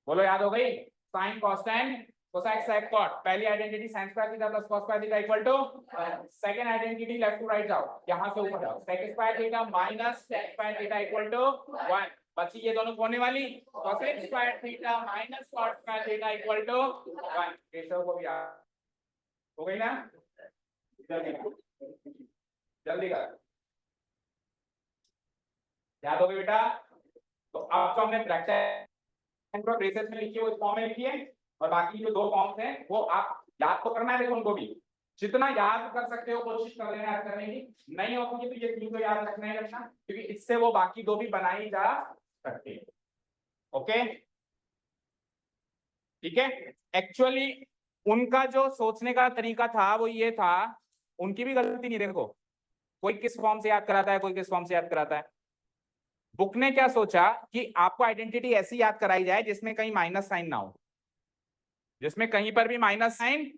[SPEAKER 1] बोलो याद हो गई? sin cos tan cosec sec cot। पहली identity sin square theta plus cos square theta equal to 1। Second identity left to right जाओ, यहां से ऊपर जाओ, sec square theta minus sec square theta equal to 1। बची ये दोनों कोने वाली, cosec square theta minus cot square theta equal to 1। Keshav को भी हो गई ना? जल्दी जल्दी कर, याद हो गई बेटा? तो अब जो हमने रेक्टेंगुलर ब्रेसेस में लिखी है वो इस फॉर्म में लिखी है, और बाकी जो दो फॉर्म्स हैं वो आप याद तो करना है, देखो उनको भी जितना याद कर सकते हो कोशिश कर लेना याद करने की, नहीं होगी तो ये तीन को याद रखना ही रखना, क्योंकि इससे वो बाकी दो भी बनाई जा सकती है। ओके ठीक है। एक्चुअली उनका जो सोचने का तरीका था वो ये था, उनकी भी गलती नहीं, देखो कोई किस फॉर्म से याद कराता है, कोई किस फॉर्म से याद कराता है। बुक ने क्या सोचा कि आपको आइडेंटिटी ऐसी याद कराई जाए जिसमें कहीं माइनस साइन ना हो, जिसमें कहीं पर भी माइनस साइन,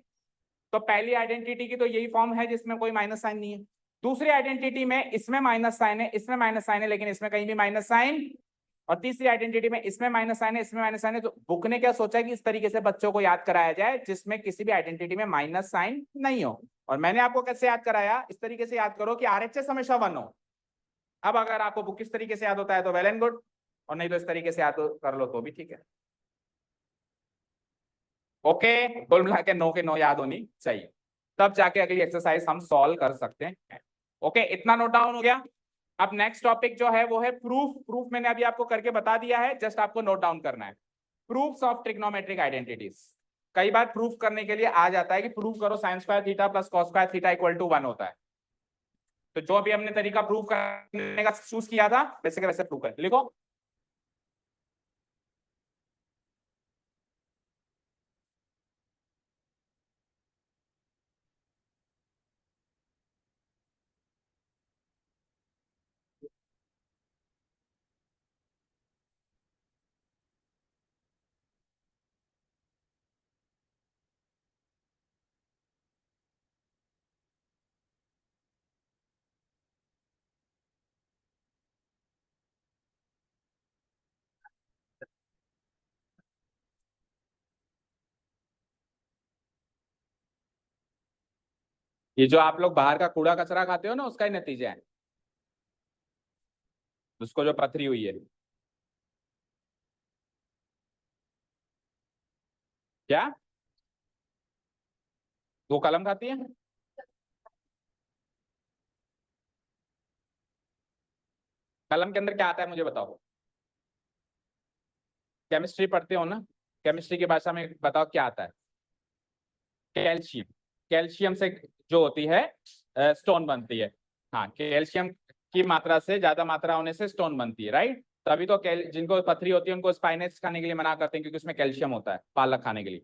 [SPEAKER 1] तो पहली आइडेंटिटी की तो यही फॉर्म है जिसमें कोई माइनस साइन नहीं है। दूसरी आइडेंटिटी में इसमें माइनस साइन है, इसमें माइनस साइन है, लेकिन इसमें कहीं भी माइनस साइन, और तीसरी आइडेंटिटी में इसमें माइनस साइन है, इसमें माइनस साइन है। तो बुक ने क्या सोचा कि इस तरीके से बच्चों को याद कराया जाए जिसमें किसी भी आइडेंटिटी में माइनस साइन नहीं हो। और मैंने आपको कैसे याद कराया, इस तरीके से याद करो कि RHS हमेशा 1 हो। अब अगर आपको बुक किस तरीके से याद होता है तो वेल एंड गुड, और नहीं तो इस तरीके से याद कर लो तो भी ठीक है। ओके, कुल मिला के 9 के 9 याद होनी चाहिए, तब जाके अगली एक्सरसाइज हम सॉल्व कर सकते हैं। ओके, इतना नोट डाउन हो गया। अब नेक्स्ट टॉपिक जो है वो है प्रूफ। प्रूफ मैंने अभी आपको करके बता दिया है, जस्ट आपको नोट डाउन करना है। Proofs of trigonometric identities. कई बार प्रूफ करने के लिए आ जाता है कि प्रूफ करो sine square theta plus cos square theta equal to 1 होता है। तो जो अभी हमने तरीका प्रूफ करने का चूज किया था वैसे के वैसे प्रूफ कर लिखो। ये जो आप लोग बाहर का कूड़ा कचरा खाते हो ना, उसका ही नतीजा है, उसको जो पथरी हुई है। क्या वो कलम खाती है? कलम के अंदर क्या आता है मुझे बताओ। केमिस्ट्री पढ़ते हो ना, केमिस्ट्री की भाषा में बताओ क्या आता है। कैल्शियम। कैल्शियम से जो होती है स्टोन बनती है। हाँ, कैल्शियम की मात्रा से ज्यादा मात्रा होने से स्टोन बनती है, राइट। तभी तो जिनको पथरी होती है उनको स्पाइनेक्स खाने के लिए मना करते हैं, क्योंकि उसमें कैल्शियम होता है, पालक खाने के लिए।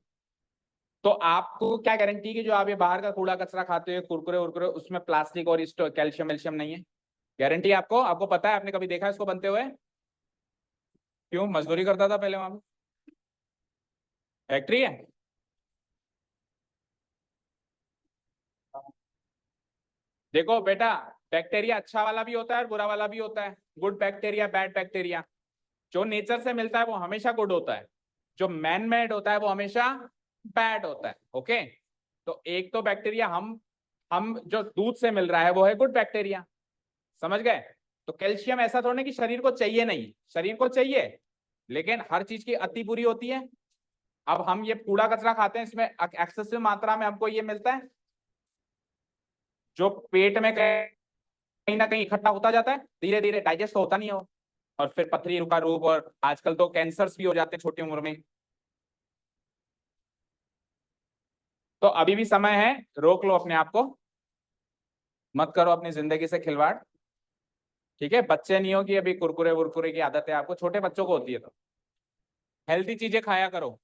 [SPEAKER 1] तो आपको क्या गारंटी कि जो आप ये बाहर का कूड़ा कचरा खाते हो, कुरकुरे उरकुरे, उसमें प्लास्टिक और कैल्शियम वेल्शियम नहीं है? गारंटी आपको, आपको पता है, आपने कभी देखा है इसको बनते हुए? क्यों, मजदूरी करता था पहले वहां पे? फैक्ट्री है। देखो बेटा, बैक्टीरिया अच्छा वाला भी होता है और बुरा वाला भी होता है, गुड बैक्टीरिया बैड बैक्टीरिया। जो नेचर से मिलता है वो हमेशा गुड होता है, जो मैन मेड होता है वो हमेशा बैड होता है। ओके, तो एक तो बैक्टीरिया हम जो दूध से मिल रहा है वो है गुड बैक्टीरिया, समझ गए? तो कैल्शियम ऐसा थोड़ा कि शरीर को चाहिए नहीं, शरीर को चाहिए, लेकिन हर चीज की अति बुरी होती है। अब हम ये कूड़ा कचरा खाते हैं, इसमें एक्सेसिव मात्रा में हमको ये मिलता है, जो पेट में कहीं ना कहीं इकट्ठा होता जाता है, धीरे धीरे डाइजेस्ट तो होता नहीं हो, और फिर पथरी का रूप, और आजकल तो कैंसर्स भी हो जाते हैं छोटी उम्र में। तो अभी भी समय है, रोक लो अपने आप को, मत करो अपनी जिंदगी से खिलवाड़। ठीक है, बच्चे नहीं हो कि अभी कुरकुरे वुरकुरे की आदत है आपको, छोटे बच्चों को होती है, तो हेल्दी चीजें खाया करो।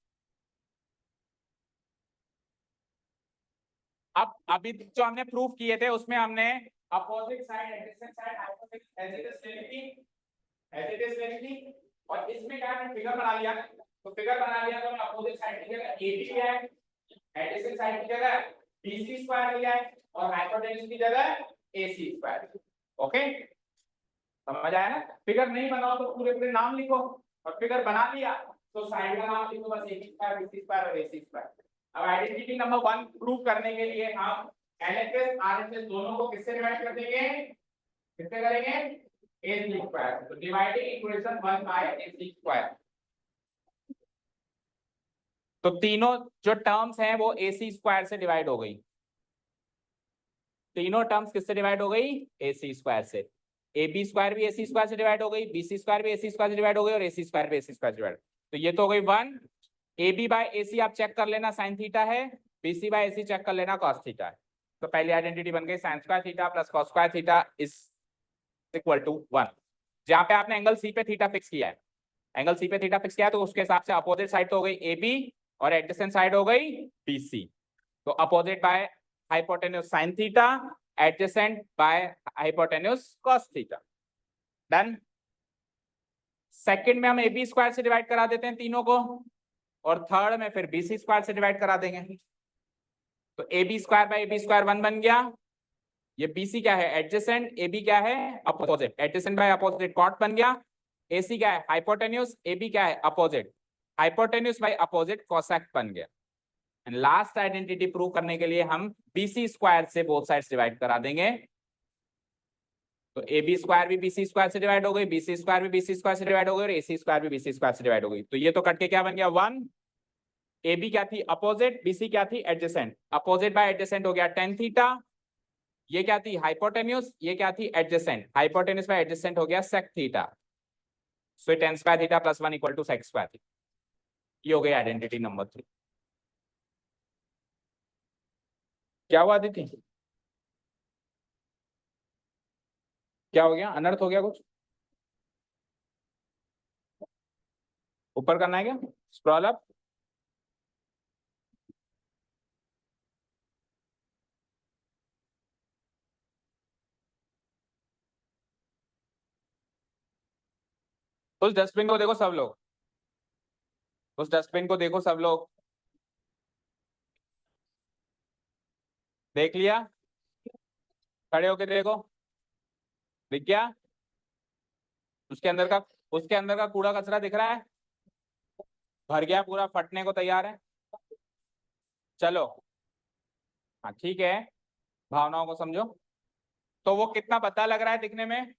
[SPEAKER 1] अब अभी जो हमने प्रूफ किए थे उसमें हमने opposite side adjacent side hypothesis as it is ले ली, और इसमें क्या है, फिगर बना लिया। तो फिगर बना लिया तो हमने अपोजिट साइड की जगह AB लिया है, एडजेसेंट साइड की जगह BC स्क्वायर लिया है, और हाइपोटेन्यूज की जगह AC स्क्वायर। ओके, समझ आया ना? फिगर नहीं बनाओ तो पूरे पूरे नाम लिखो, और फिगर बना लिया तो साइड का नाम लिखो, बस AB स्क्वायर BC स्क्वायर और AC स्क्वायर। अब आइडेंटिटी नंबर 1 प्रूव करने के लिए हम LHS RHS दोनों को किससे डिवाइड कर देंगे? किससे करेंगे? AC स्क्वायर, तो dividing equation 1 by AC square. तो तीनों जो टर्म्स हैं वो AC स्क्वायर से डिवाइड हो गई, तीनों टर्म्स किससे डिवाइड हो गई? AC स्क्वायर से। AB स्क्वायर भी AC स्क्वायर से डिवाइड हो गई, BC स्क्वायर भी AC स्क्वायर से डिवाइड हो गई, और AC स्क्वायर भी AC स्क्वायर से डिवाइड। तो ये तो हो गई 1। AB बाय AC आप चेक कर लेना साइन थीटा है, BC बाय AC चेक कर लेना कॉस थीटा है। तो पहली आइडेंटिटी बन गई sine square theta plus cos square theta is equal to 1। जहां पे आपने एंगल सी पे थीटा फिक्स किया है, एंगल सी पे थीटा फिक्स किया है, तो उसके हिसाब से अपोजिट साइड तो हो गई AB और एडजेसेंट साइड हो गई BC। तो opposite by hypotenuse sine theta, adjacent by hypotenuse cos theta. Done. Second में हम AB स्क्वायर से डिवाइड करा देते हैं तीनों को, और थर्ड में फिर BC स्क्वायर से डिवाइड करा देंगे। तो AB square by AB square 1 बन गया। ये BC क्या है? एडजेसेंट, AB क्या है? Opposite, adjacent by opposite cot बन गया। AC क्या है? हाइपोटेन्यूज, AB क्या है? Opposite, hypotenuse by opposite cosec बन गया। एंड लास्ट आइडेंटिटी प्रूव करने के लिए हम BC स्क्वायर से बोथ साइड्स डिवाइड करा देंगे। तो AB स्क्वायर भी BC स्क्वायर से डिवाइड हो गई, BC स्क्वायर भी BC स्क्वायर से डिवाइड हो गई, और AC स्क्वायर भी BC स्क्वायर से डिवाइड हो गई। तो ये तो कट के क्या बन गया? 1। AB क्या थी? अपोजिट, BC क्या थी? एडजेसेंट। अपोजिट बाय एडजेसेंट हो गया tan थीटा। ये क्या थी? हाइपोटेन्यूज। ये क्या थी? एडजेसेंट। हाइपोटेन्यूज बाय एडजेसेंट हो गया sec theta. So tan square theta plus 1 equal to sec square theta. ये हो गई आइडेंटिटी नंबर 3। क्या हुआ दीदी? क्या हो गया? अनर्थ हो गया कुछ? ऊपर करना है क्या? Scroll up. उस डस्टबिन को देखो सब लोग, उस डस्टबिन को देखो सब लोग। देख लिया? खड़े होके देखो, दिख गया? उसके अंदर का, उसके अंदर का कूड़ा कचरा दिख रहा है? भर गया, पूरा फटने को तैयार है। चलो, हाँ ठीक है, भावनाओं को समझो। तो वो कितना भद्दा लग रहा है दिखने में?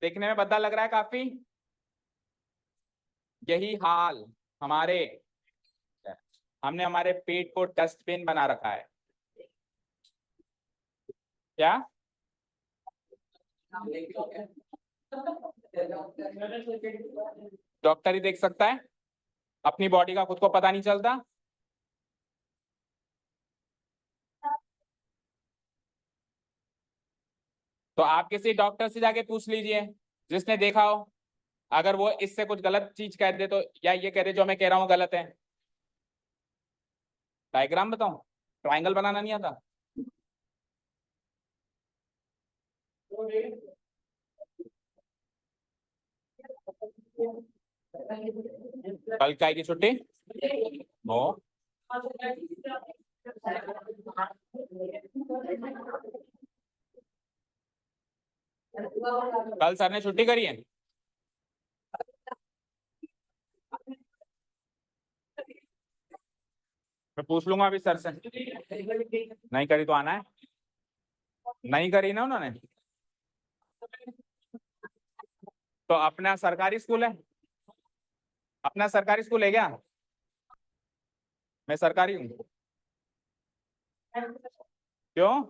[SPEAKER 1] दिखने में भद्दा लग रहा है काफी। यही हाल हमारे, हमने हमारे पेट को डस्टबिन बना रखा है। क्या? डॉक्टर ही देख सकता है, अपनी बॉडी का खुद को पता नहीं चलता। तो आप किसी डॉक्टर से जाके पूछ लीजिए जिसने देखा हो, अगर वो इससे कुछ गलत चीज कह दे तो, या ये कह दे जो मैं कह रहा हूँ गलत है। डायग्राम बताऊं? ट्राइंगल बनाना नहीं आता? कल क्या की छुट्टी? नो। कल सर ने छुट्टी करी है? मैं पूछ लूंगा अभी सर से। नहीं करी तो आना है। नहीं करी ना उन्होंने, तो अपना सरकारी स्कूल है, अपना सरकारी स्कूल है क्या? मैं सरकारी हूँ। क्यों?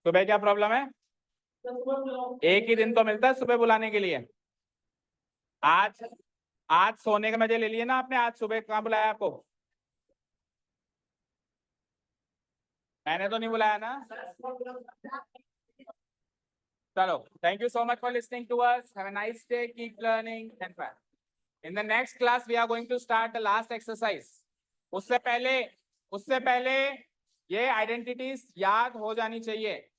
[SPEAKER 1] सुबह क्या प्रॉब्लम है? एक ही दिन तो मिलता है सुबह बुलाने के लिए। आज, आज सोने के मजे ले लिए ना आपने, आज सुबह कहाँ बुलाया आपको? मैंने तो नहीं बुलाया ना। चलो, thank you so much for listening to us, have a nice day, keep learning and bye. In the next class we are going to start the last exercise. उससे पहले, उससे पहले ये आइडेंटिटीज याद हो जानी चाहिए।